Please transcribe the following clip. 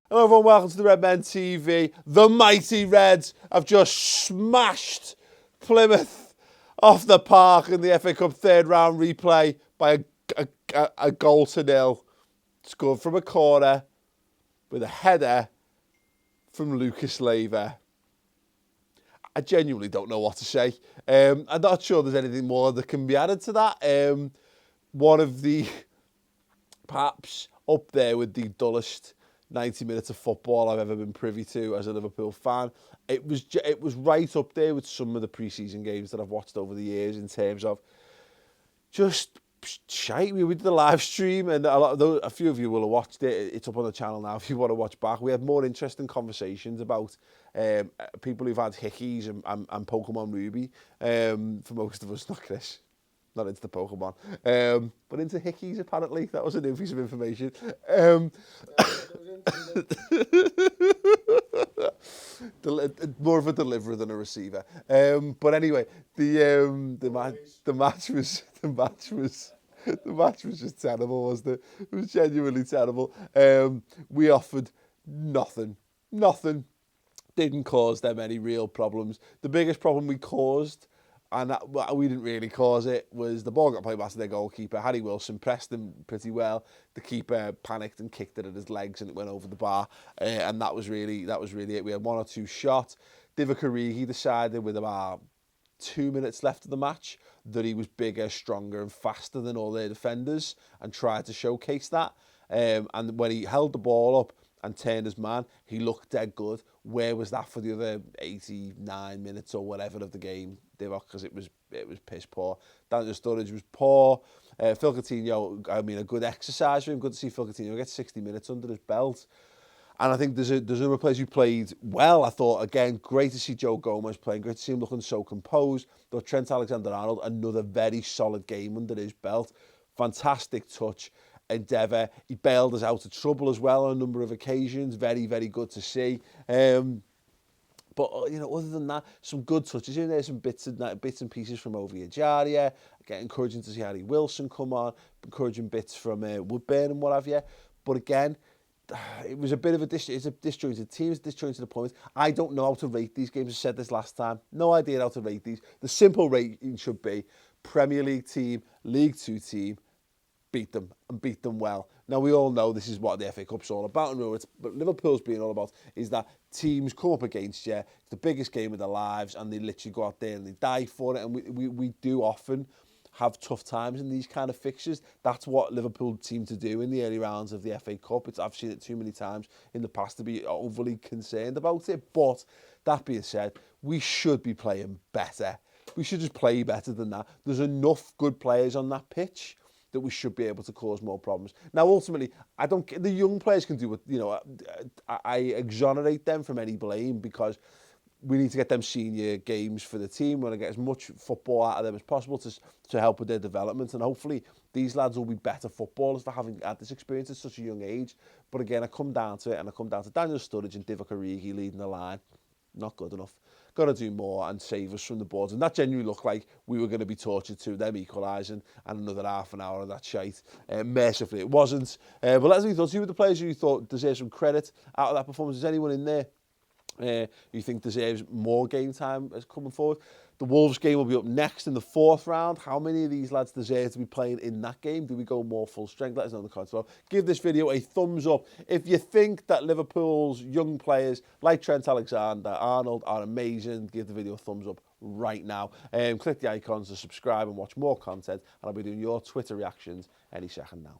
Hello everyone, welcome to the Redmen TV. The mighty Reds have just smashed Plymouth off the park in the FA Cup third round replay by a goal to nil. Scored from a corner with a header from Lucas Leiva. I genuinely don't know what to say. I'm not sure there's anything more that can be added to that. One of the, perhaps up there with the dullest 90 minutes of football I've ever been privy to as a Liverpool fan. It was right up there with some of the pre-season games that I've watched over the years in terms of just shite. We did the live stream, and a few of you will have watched it. It's up on the channel now if you want to watch back. We had more interesting conversations about people who've had hickeys and Pokemon Ruby. For most of us, not Chris. Not into the Pokemon, but into hickeys apparently. That was a new piece of information. More of a deliverer than a receiver. But anyway, the match was just terrible, wasn't it? It was genuinely terrible. We offered nothing. Didn't cause them any real problems. The biggest problem we caused, and we didn't really cause it, was the ball got played past their goalkeeper. Harry Wilson pressed him pretty well. The keeper panicked and kicked it at his legs, and it went over the bar. And that was really it. We had one or two shots. Divock Origi decided with about 2 minutes left of the match that he was bigger, stronger, and faster than all their defenders, and tried to showcase that. And when he held the ball up and turned his man, he looked dead good. Where was that for the other 89 minutes or whatever of the game, Divock? Because it was piss poor. Daniel Sturridge was poor. Phil Coutinho, I mean, a good exercise for him. Good to see Phil Coutinho get 60 minutes under his belt. And I think there's another players who played well. I thought, again, great to see Joe Gomez playing. Great to see him looking so composed. Though Trent Alexander-Arnold, another very solid game under his belt. Fantastic touch. Endeavour. He bailed us out of trouble as well on a number of occasions. Very, very good to see. But other than that, some good touches in there, some bits and pieces from Origi. Again, encouraging to see Harry Wilson come on, encouraging bits from Woodburn and what have you. But again, it was a bit of a disjointed team, it's disjointed opponents. I don't know how to rate these games. I said this last time. No idea how to rate these. The simple rating should be Premier League team, League Two team, beat them and beat them well. Now, we all know this is what the FA Cup's all about, and but Liverpool's being all about is that teams come up against you, it's the biggest game of their lives, and they literally go out there and they die for it. And we do often have tough times in these kind of fixtures. That's what Liverpool seem to do in the early rounds of the FA Cup. I've seen it too many times in the past to be overly concerned about it. But that being said, we should be playing better. We should just play better than that. There's enough good players on that pitch that we should be able to cause more problems. Now, ultimately, the young players can do what, I exonerate them from any blame, because we need to get them senior games for the team. We want to get as much football out of them as possible to help with their development. And hopefully these lads will be better footballers for having had this experience at such a young age. But again, I come down to it, and I come down to Daniel Sturridge and Divock Origi leading the line. Not good enough. Got to do more and save us from the boards. And that genuinely looked like we were going to be tortured to them equalising and another half an hour of that shite. Mercifully, it wasn't. But let us know your thoughts. Who were the players who you thought deserved some credit out of that performance? Is anyone in there you think deserves more game time as coming forward? The Wolves game will be up next in the fourth round. How many of these lads deserve to be playing in that game? Do we go more full strength? Let us know in the comments below. Give this video a thumbs up if you think that Liverpool's young players like Trent Alexander-Arnold are amazing. Give the video a thumbs up right now. Click the icons to subscribe and watch more content, and I'll be doing your Twitter reactions any second now.